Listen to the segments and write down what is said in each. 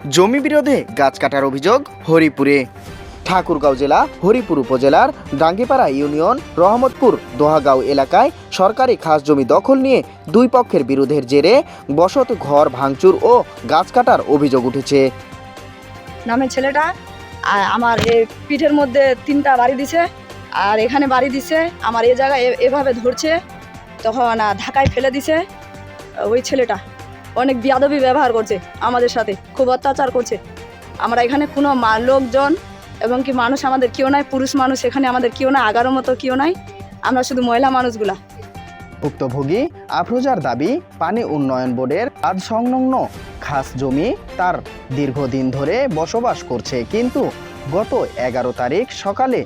জমি বিরোধে গাছ কাটার অভিযোগ হরিপুরে। ঠাকুরগাঁও জেলা হরিপুর উপজেলার ডাঙ্গিপাড়া ইউনিয়ন রহমতপুর দোহাগাঁও এলাকায় সরকারি খাস জমি দখল নিয়ে দুই পক্ষের বিরোধের জেরে বসত ঘর ভাঙচুর ও গাছ কাটার অভিযোগ উঠেছে। নামের ছেলেটা আমার এই পিঠের মধ্যে 3টা বাড়ি দিছে, আর এখানে বাড়ি দিছে, আমার এই জায়গায় এভাবে ধরছে, তখন ঢাকায় ফেলে দিছে। ওই ছেলেটা অনেক বেয়াদবি ব্যবহার করছে, আমাদের সাথে খুব অত্যাচার করছে। আমরা এখানে কোনো লোকজন এবং কি মানুষ আমাদের কেউ নাই, পুরুষ মানুষ এখানে আমাদের কেউ নাই, আগারও মতো কেউ নাই, আমরা শুধু মহিলা মানুষগুলা। ভুক্তভোগী আফরোজার দাবি, পানি উন্নয়ন বোর্ডের কাজ সংলগ্ন খাস জমি তার দীর্ঘদিন ধরে বসবাস করছে, কিন্তু গত 11 তারিখ সকালে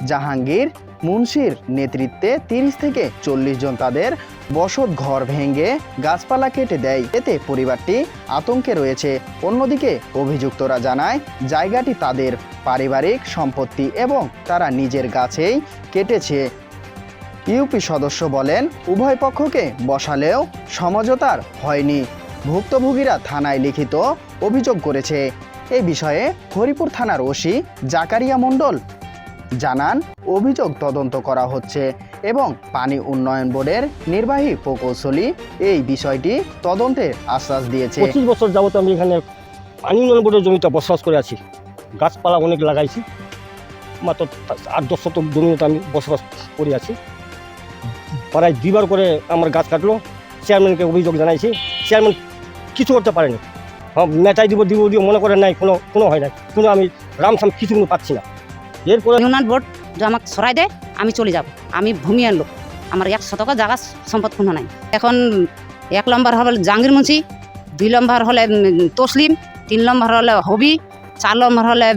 জাহাঙ্গীর মুন্সির নেতৃত্বে 30 থেকে 40 জন তাদের বসত ঘর ভেঙে গাছপালা কেটে দেয়। এতে পরিবারটি আতঙ্কে রয়েছে। অন্যদিকে অভিযুক্তরা জানায় জায়গাটি তাদের পারিবারিক সম্পত্তি এবং তারা নিজের গাছেই কেটেছে। ইউপি সদস্য বলেন, উভয় পক্ষকে বসালেও সমঝোতার হয়নি। ভুক্তভোগীরা থানায় লিখিত অভিযোগ করেছে। এই বিষয়ে হরিপুর থানার ওসি জাকারিয়া মণ্ডল জানান, অভিযোগ তদন্ত করা হচ্ছে এবং পানি উন্নয়ন বোর্ডের নির্বাহী প্রকৌশলী এই বিষয়টি তদন্তের আশ্বাস দিয়েছে। 25 বছর যাবত আমি এখানে পানি উন্নয়ন বোর্ডের জমিতে বসবাস করে আছি। গাছপালা অনেক লাগাইছি, মাত্র 8-10 শতক জমিতে আমি বসবাস করে আছি। প্রায় 2বার করে আমার গাছ কাটলো। চেয়ারম্যানকে অভিযোগ জানাইছি, চেয়ারম্যান কিছু করতে পারেনি। মেটাই দিব মনে করে নাই, কোনো হয় নাই, কোনো আমি রামসাম কিছু পাচ্ছি না। এরপরে ইউনিয়ন বোর্ড যে আমাকে সরাই দেয়, আমি চলে যাব। আমি ভূমিয়ান লোক, আমার 1 শতক জায়গা সম্পদ কোনো নাই। এখন 1 নম্বর হলে জাহাঙ্গীর মুন্সি, 2 নম্বর হলে তসলিম, 3 নম্বর হলে হবি, 4 নম্বর হলে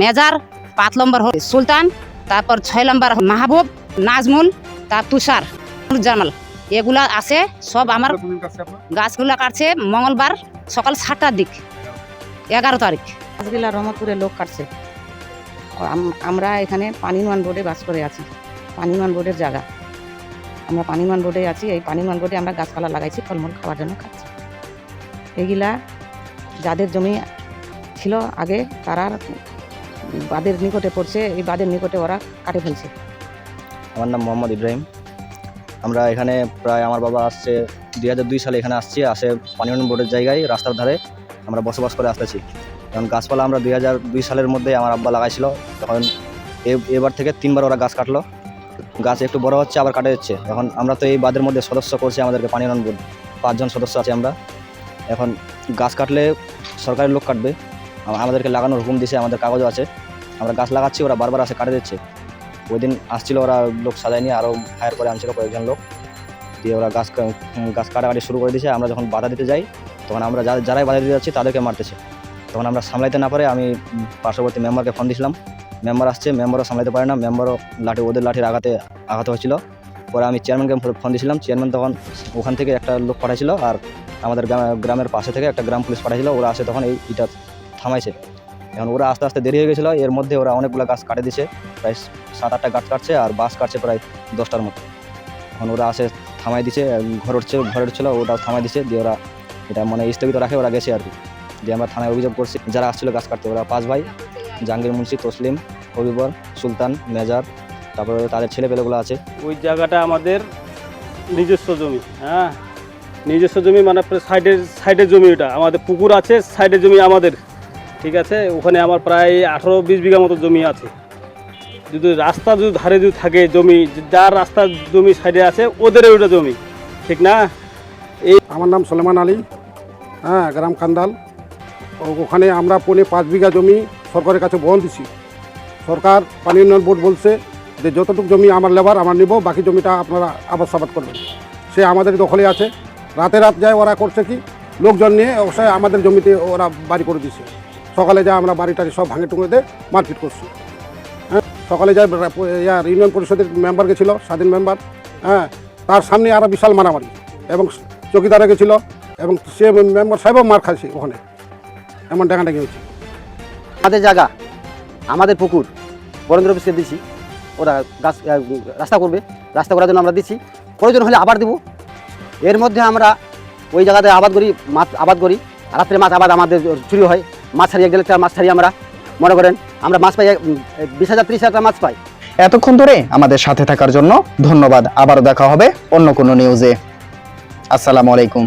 মেজার, 5 নম্বর হলে সুলতান, তারপর 6 নম্বর মাহবুব, নাজমুল, তার তুষার, জামাল, এগুলা আছে সব। আমার গাছগুলা কাটছে মঙ্গলবার সকাল 7টার দিক, 11 তারিখ। গাছগুলা রহমতপুরে লোক কাটছে। আমরা এখানে পানি উন্নয়ন বোর্ডে বাস করে আছি। পানি উন্নয়ন বোর্ডের জায়গা, আমরা পানি উন্নয়ন বোর্ডে আছি। এই পানি উন্নয়ন বোর্ডে আমরা গাছপালা লাগাইছি, ফলমূল খাওয়ার জন্য খাচ্ছি। এগুলা যাদের জমি ছিল আগে, তারা বাদের নিকটে পড়ছে, এই বাদের নিকটে ওরা কাটে ফেলছে। আমার নাম মোহাম্মদ ইব্রাহিম। আমরা এখানে প্রায়, আমার বাবা আসছে 2002 সালে এখানে আসে পানি উন্নয়ন বোর্ডের জায়গায় রাস্তার ধারে আমরা বসবাস করে আসতেছি। কারণ গাছপালা আমরা 2002 সালের মধ্যে আমার আব্বা লাগাইছিল। তখন এবার থেকে 3বার ওরা গাছ কাটলো। গাছ একটু বড় হচ্ছে, আবার কাটা যাচ্ছে। এখন আমরা তো এই বাদের মধ্যে সদস্য করছি আমাদেরকে পানি উন্নয়ন বোর্ড, 5 জন সদস্য আছে আমরা। এখন গাছ কাটলে সরকারি লোক কাটবে, আমাদেরকে লাগানোর হুকুম দিছে, আমাদের কাগজও আছে। আমরা গাছ লাগাচ্ছি, ওরা বারবার আসে কাটে দিচ্ছে। ওই দিন আসছিল ওরা লোক সাজায় নিয়ে, আরও হায়ার করে আনছিল কয়েকজন লোক, দিয়ে ওরা গাছ কাটাকাটি শুরু করে দিয়েছে। আমরা যখন বাধা দিতে যাই, তখন আমরা যারাই বাধা দিতে যাচ্ছি তাদেরকে মারতেছে। তখন আমরা সামলাইতে না পারে আমি পার্শ্ববর্তী মেম্বারকে ফোন দিয়েছিলাম। মেম্বার আসছে, মেম্বারও সামলাইতে পারে না, মেম্বারও ওদের লাঠির আঘাত হয়েছিল। পরে আমি চেয়ারম্যানকে ফোন দিয়েছিলাম। চেয়ারম্যান তখন ওখান থেকে একটা লোক পাঠাইছিল, আর আমাদের গ্রামের পাশে থেকে একটা গ্রাম পুলিশ পাঠাইছিল। ওরা আসে তখন এইটা থামাইছে। এখন ওরা আস্তে আস্তে দেরি হয়ে গেছিলো। এর মধ্যে ওরা অনেকগুলো গাছ কাটে দিছে, প্রায় 7-8টা গাছ কাটছে, আর বাস কাটছে প্রায় 10টার মতো। এখন ওরা আসে থামাই দিছে, ঘর উঠছিল, ওটাও থামাই দিছে, দিয়ে ওরা এটা মানে স্থগিত রাখে, ওরা গেছে আর কি। দিয়ে আমরা থানায় অভিযোগ করছি। যারা আসছিল গাছ কাটতে, ওরা 5 ভাই, জাহাঙ্গীর মুন্সি, তসলিম, হবিবর, সুলতান, মেজার, তারপরে তাদের ছেলেপেলেগুলো আছে। ওই জায়গাটা আমাদের নিজস্ব জমি। হ্যাঁ, নিজস্ব জমি মানে সাইডের জমি। ওটা আমাদের পুকুর আছে, সাইডের জমি আমাদের, ঠিক আছে। ওখানে আমার প্রায় 18-20 বিঘা মতো জমি আছে। যদি রাস্তা ধারে থাকে জমি, যার রাস্তার জমি সাইডে আছে, ওদের ওটা জমি, ঠিক না? আমার নাম সুলেমান আলী, হ্যাঁ, গ্রাম কান্দাল। ওখানে আমরা 5 বিঘা জমি সরকারের কাছে বহন দিছি। সরকার পানি উন্নয়ন বোর্ড বলছে যে যতটুকু জমি আমার লেবার আমরা নিব, বাকি জমিটা আপনারা আবাদ সাবাদ করবেন। সে আমাদের দখলে আছে। রাত যায় ওরা করছে কি, লোকজন নিয়ে অবশ্যই আমাদের জমিতে ওরা বাড়ি করে দিছে। সকালে যায় আমরা বাড়িটারি সব ভাঙে টুঙে দিয়ে মারপিট করছি। হ্যাঁ, সকালে যায় ইউনিয়ন পরিষদের মেম্বার গেছিল, স্বাধীন মেম্বার, হ্যাঁ, তার সামনে আরও বিশাল মারামারি, এবং চৌকিদারে গেছিলো, এবং সে মেম্বার সাহেবও মার খাইছে ওখানে, এমন ডাকাডাকি হয়েছে। আমাদের জায়গা, আমাদের পুকুর বরেন্দ্র অফিসকে দিচ্ছি। ওরা রাস্তা করবে, রাস্তা করার জন্য আমরা দিচ্ছি। প্রয়োজন হলে আবার দেবো। এর মধ্যে আমরা ওই জায়গাতে আবাদ করি, রাত্রে মাছ আবাদ আমাদের চুরি হয়। মাছ ছাড়ি 1 টাকা মাছ ছাড়ি আমরা মনে করেন আমরা মাছ পাই 20,000 30,000 টাকা মাছ পাই। এতক্ষণ ধরে আমাদের সাথে থাকার জন্য ধন্যবাদ। আবারও দেখা হবে অন্য কোনো নিউজে। আসসালামু আলাইকুম।